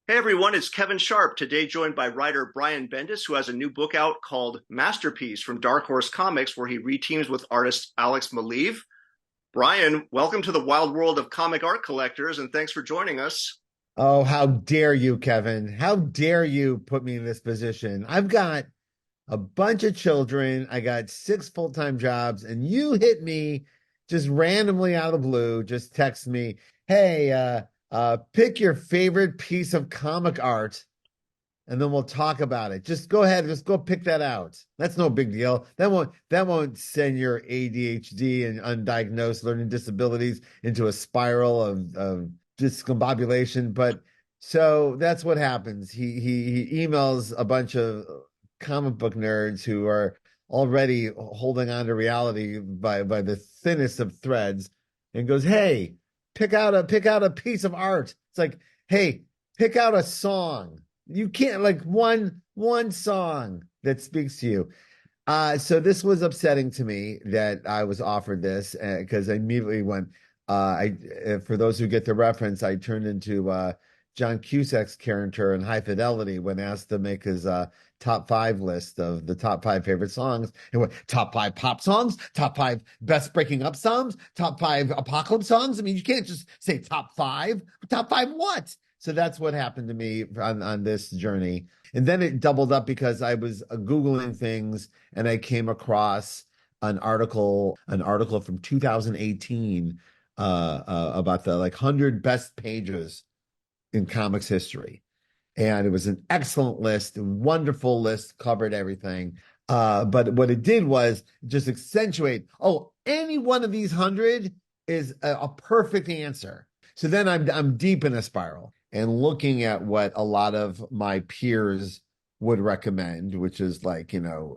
Hey everyone, it's Kevin Sharp, today joined by writer Brian Bendis, who has a new book out called Masterpiece from Dark Horse Comics, where he reteams with artist Alex Maleev. Brian, welcome to the wild world of comic art collectors, and thanks for joining us. Oh, how dare you, Kevin? How dare you put me in this position? I've got a bunch of children. I got six full-time jobs, and you hit me just randomly out of the blue, just text me, hey, pick your favorite piece of comic art, and then we'll talk about it. Just go ahead, just go pick that out. That's no big deal. That won't send your ADHD and undiagnosed learning disabilities into a spiral of discombobulation. But so that's what happens. He emails a bunch of comic book nerds who are already holding on to reality by the thinnest of threads and goes, "Hey, pick out a piece of art." It's like, "Hey, pick out a song." You can't like one song that speaks to you. So this was upsetting to me that I was offered this because I immediately went. I For those who get the reference, I turned into John Cusack's character in High Fidelity when asked to make his top five list of the top five favorite songs. It went top five pop songs, top five best breaking up songs, top five apocalypse songs. I mean, you can't just say top five. Top five what? So that's what happened to me on this journey. And then it doubled up because I was Googling things and I came across an article from 2018 about the like 100 best pages in comics history. And it was an excellent list, a wonderful list, covered everything. But what it did was just accentuate, oh, any one of these 100 is a perfect answer. So then I'm deep in a spiral and looking at what a lot of my peers would recommend, which is like,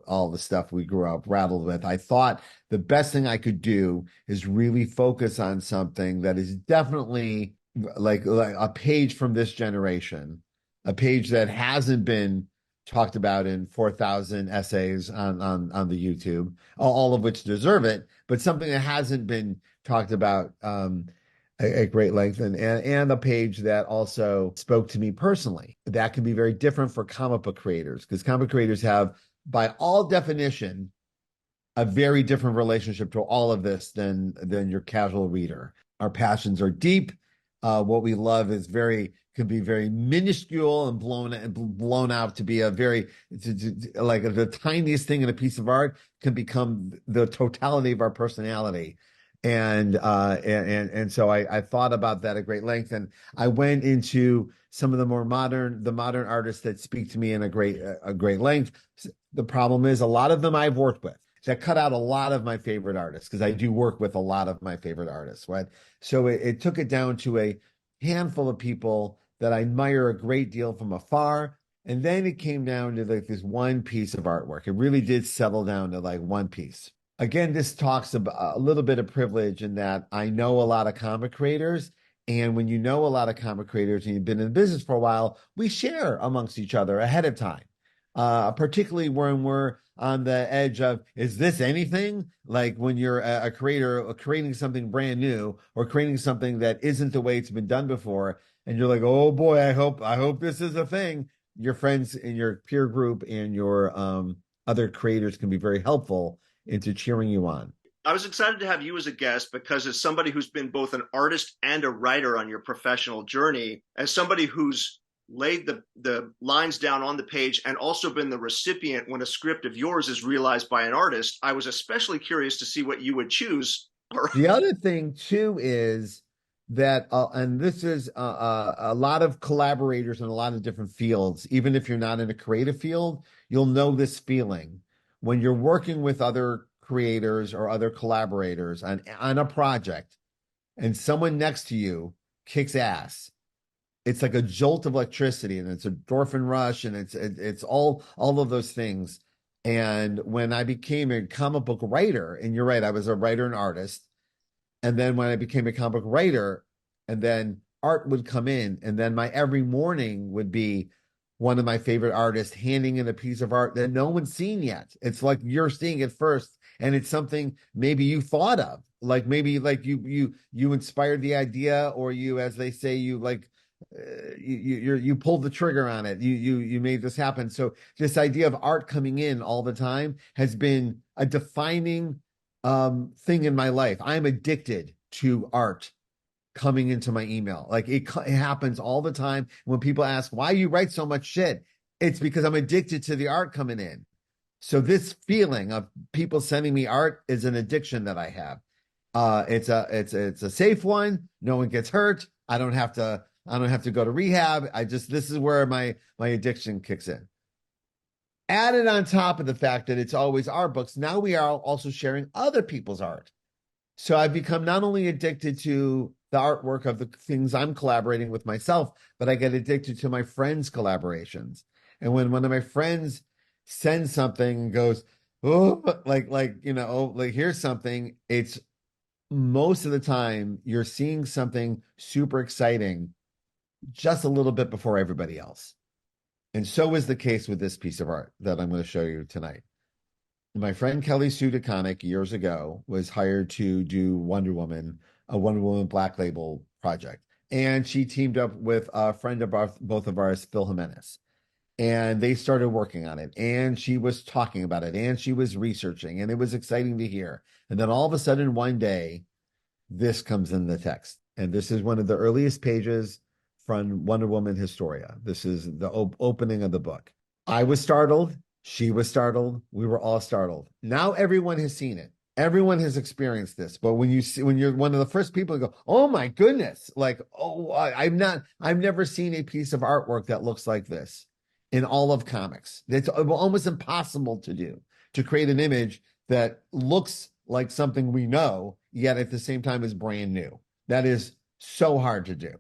all the stuff we grew up rattled with. I thought the best thing I could do is really focus on something that is definitely like a page from this generation, a page that hasn't been talked about in 4,000 essays on the YouTube, all of which deserve it, but something that hasn't been talked about at great length, and a page that also spoke to me personally. That can be very different for comic book creators because comic creators have, by all definition, a very different relationship to all of this than your casual reader. Our passions are deep. What we love is very can be very minuscule and blown out to be a very like the tiniest thing in a piece of art can become the totality of our personality. And so I thought about that at great length, and I went into some of the modern artists that speak to me in a great length. The problem is a lot of them I've worked with. That cut out a lot of my favorite artists because I do work with a lot of my favorite artists, right? So it took it down to a handful of people that I admire a great deal from afar. And then it came down to like this one piece of artwork. It really did settle down to like one piece. Again, this talks about a little bit of privilege in that I know a lot of comic creators. And when you know a lot of comic creators and you've been in business for a while, we share amongst each other ahead of time. Particularly when we're on the edge of, is this anything? Like when you're a creator creating something brand new or creating something that isn't the way it's been done before, and you're like, oh boy, I hope this is a thing. Your friends in your peer group and your other creators can be very helpful into cheering you on. I was excited to have you as a guest because, as somebody who's been both an artist and a writer on your professional journey, as somebody who's laid the lines down on the page and also been the recipient when a script of yours is realized by an artist, I was especially curious to see what you would choose. The other thing too is that, and this is a lot of collaborators in a lot of different fields. Even if you're not in a creative field, you'll know this feeling when you're working with other creators or other collaborators on a project, and someone next to you kicks ass. It's like a jolt of electricity, and it's a endorphin rush, and it's all of those things. And when I became a comic book writer, and you're right, I was a writer and artist, and then when I became a comic book writer, and then art would come in, and then my every morning would be one of my favorite artists handing in a piece of art that no one's seen yet. It's like you're seeing it first, and it's something maybe you thought of, like maybe like you inspired the idea, or you, as they say, you like you pulled the trigger on it. You made this happen. So this idea of art coming in all the time has been a defining thing in my life. I'm addicted to art coming into my email. Like it happens all the time. When people ask why you write so much shit, it's because I'm addicted to the art coming in. So this feeling of people sending me art is an addiction that I have. It's a safe one. No one gets hurt. I don't have to go to rehab. This is where my addiction kicks in. Added on top of the fact that it's always our books, now we are also sharing other people's art. So I've become not only addicted to the artwork of the things I'm collaborating with myself, but I get addicted to my friends' collaborations. And when one of my friends sends something and goes, oh, like here's something, it's most of the time you're seeing something super exciting just a little bit before everybody else. And so is the case with this piece of art that I'm going to show you tonight. My friend Kelly Sue DeConnick years ago was hired to do a Wonder Woman Black Label project. And she teamed up with a friend of both of ours, Phil Jimenez. And they started working on it. And she was talking about it. And she was researching. And it was exciting to hear. And then all of a sudden, one day, this comes in the text. And this is one of the earliest pages from Wonder Woman Historia. This is the opening of the book. I was startled. She was startled. We were all startled. Now everyone has seen it. Everyone has experienced this. But when you're one of the first people to go, oh my goodness, like, oh, I've never seen a piece of artwork that looks like this in all of comics. It's almost impossible to do, to create an image that looks like something we know, yet at the same time is brand new. That is so hard to do.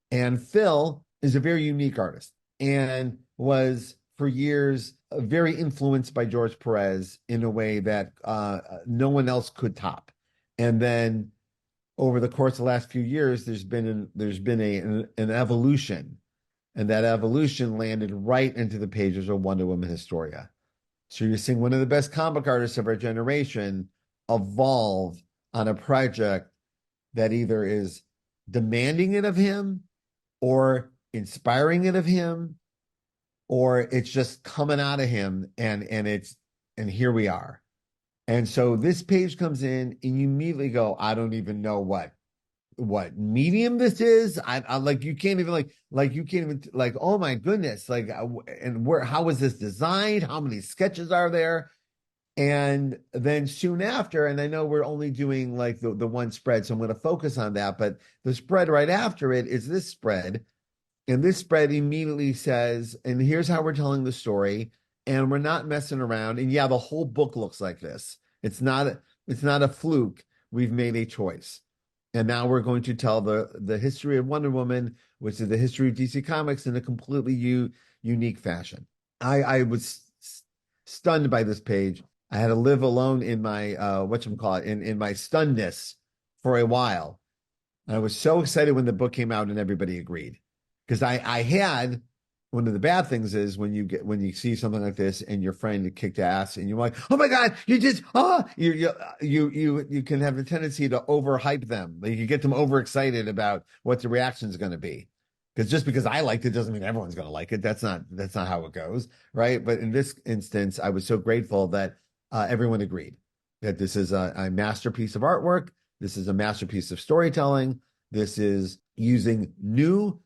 And Phil is a very unique artist and was for years very influenced by George Perez in a way that no one else could top. And then over the course of the last few years, there's been an evolution, and that evolution landed right into the pages of Wonder Woman Historia. So you're seeing one of the best comic artists of our generation evolve on a project that either is demanding it of him or inspiring it of him, or it's just coming out of him, and here we are. And so this page comes in and you immediately go, I don't even know what medium this is. I like, you can't even oh my goodness, like, and how was this designed? How many sketches are there? And then soon after, and I know we're only doing like the one spread, so I'm going to focus on that, but the spread right after it is this spread. And this spread immediately says, and here's how we're telling the story, and we're not messing around. And yeah, the whole book looks like this. It's not a fluke. We've made a choice. And now we're going to tell the history of Wonder Woman, which is the history of DC Comics, in a completely unique fashion. I was stunned by this page. I had to live alone in my in my stunnedness for a while. And I was so excited when the book came out and everybody agreed. Because I had, one of the bad things is when you see something like this and your friend kicked ass and you're like, oh my God, you can have the tendency to overhype them. Like, you get them overexcited about what the reaction is going to be. Because just because I liked it doesn't mean everyone's going to like it. That's not how it goes, right? But in this instance, I was so grateful that everyone agreed that this is a masterpiece of artwork. This is a masterpiece of storytelling. This is using new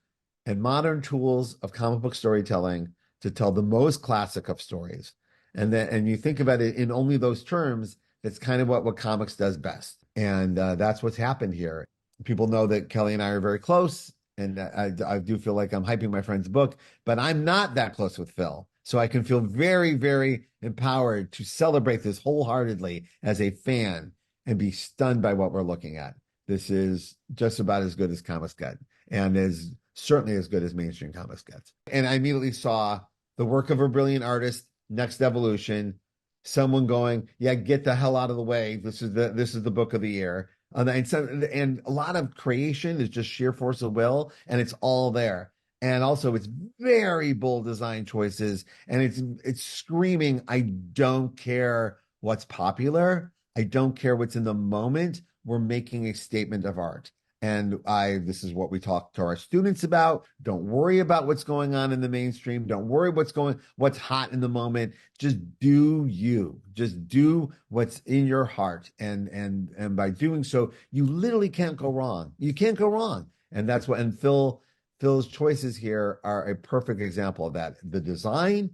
and modern tools of comic book storytelling to tell the most classic of stories. And you think about it in only those terms, that's kind of what comics does best. And that's what's happened here. People know that Kelly and I are very close, and I do feel like I'm hyping my friend's book, but I'm not that close with Phil. So I can feel very, very empowered to celebrate this wholeheartedly as a fan and be stunned by what we're looking at. This is just about as good as comics get, and is certainly as good as mainstream comics gets. And I immediately saw the work of a brilliant artist, next evolution, someone going, yeah, get the hell out of the way. This is the book of the year. And a lot of creation is just sheer force of will, and it's all there. And also it's very bold design choices, and it's screaming, I don't care what's popular. I don't care what's in the moment. We're making a statement of art. And this is what we talk to our students about. Don't worry about what's going on in the mainstream. Don't worry what's hot in the moment. Just do you. Just do what's in your heart. And by doing so, you literally can't go wrong. You can't go wrong. And that's what, and Phil's choices here are a perfect example of that. The design,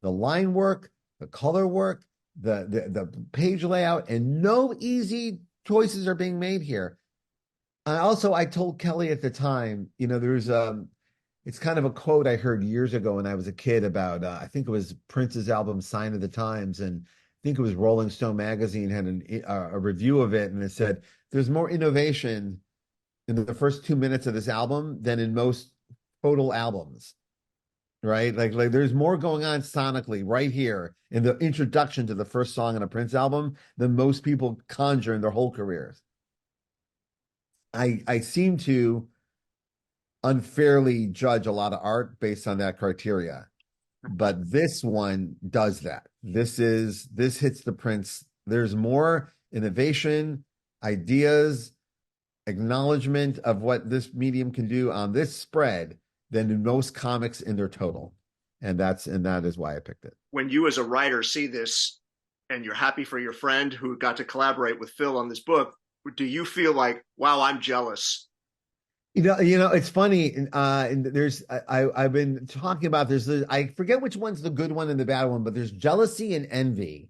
the line work, the color work, the page layout, and no easy choices are being made here. I told Kelly at the time, there's it's kind of a quote I heard years ago when I was a kid about I think it was Prince's album Sign of the Times, and I think it was Rolling Stone magazine had a review of it, and it said there's more innovation in the first 2 minutes of this album than in most total albums, right? Like there's more going on sonically right here in the introduction to the first song in a Prince album than most people conjure in their whole careers. I seem to unfairly judge a lot of art based on that criteria, but this one does that. This hits the Prince. There's more innovation, ideas, acknowledgement of what this medium can do on this spread than in most comics in their total. And that is why I picked it. When you as a writer see this and you're happy for your friend who got to collaborate with Phil on this book, do you feel like, wow, I'm jealous? It's funny. I've been talking about I forget which one's the good one and the bad one, but there's jealousy and envy.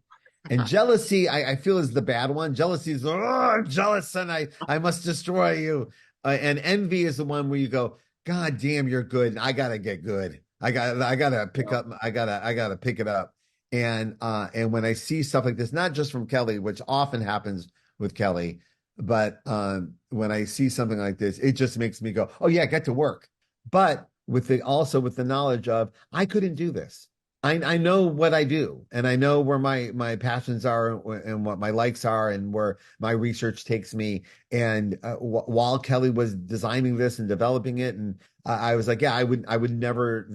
And jealousy, I feel is the bad one. Jealousy is, oh, I'm jealous and I must destroy you. And envy is the one where you go, God damn, you're good. And I gotta get good. I gotta pick up. I gotta pick it up. And when I see stuff like this, not just from Kelly, which often happens with Kelly, but when I see something like this, it just makes me go, oh yeah, get to work. But with the knowledge of I couldn't do this. I know what I do, and I know where my passions are and what my likes are and where my research takes me. And while Kelly was designing this and developing it, and I was like, yeah, I would never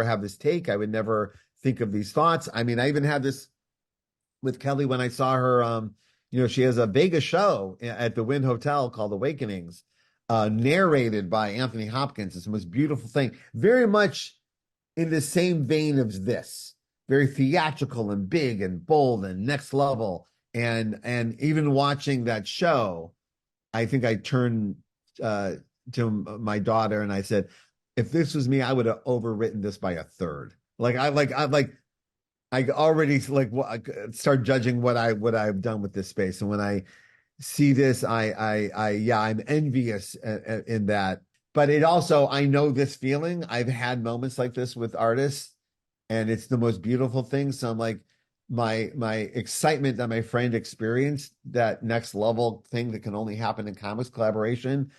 have this take. I would never think of these thoughts. I mean, I even had this with Kelly when I saw her. She has a Vegas show at the Wynn Hotel called Awakenings, narrated by Anthony Hopkins. It's the most beautiful thing. Very much in the same vein of this, very theatrical and big and bold and next level. And even watching that show, I think I turned to my daughter and I said, if this was me, I would have overwritten this by a third. I already start judging what I've done with this space. And when I see this, I'm envious in that. But it also, I know this feeling. I've had moments like this with artists, and it's the most beautiful thing. So I'm like, my excitement that my friend experienced that next level thing that can only happen in comics collaboration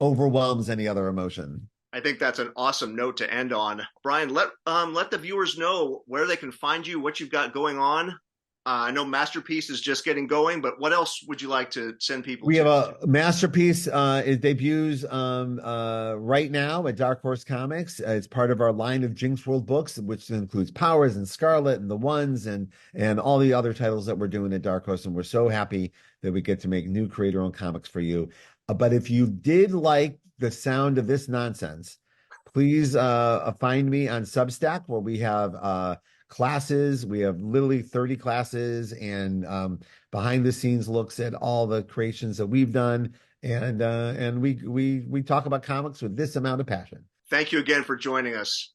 overwhelms any other emotion. I think that's an awesome note to end on. Brian, let the viewers know where they can find you, what you've got going on. I know Masterpiece is just getting going, but what else would you like to send people We to? have a Masterpiece. It debuts right now at Dark Horse Comics. It's part of our line of Jinx World books, which includes Powers and Scarlet and The Ones and all the other titles that we're doing at Dark Horse. And we're so happy that we get to make new creator-owned comics for you. But if you did like the sound of this nonsense, please find me on Substack, where we have classes. We have literally 30 classes and behind the scenes looks at all the creations that we've done. And we talk about comics with this amount of passion. Thank you again for joining us.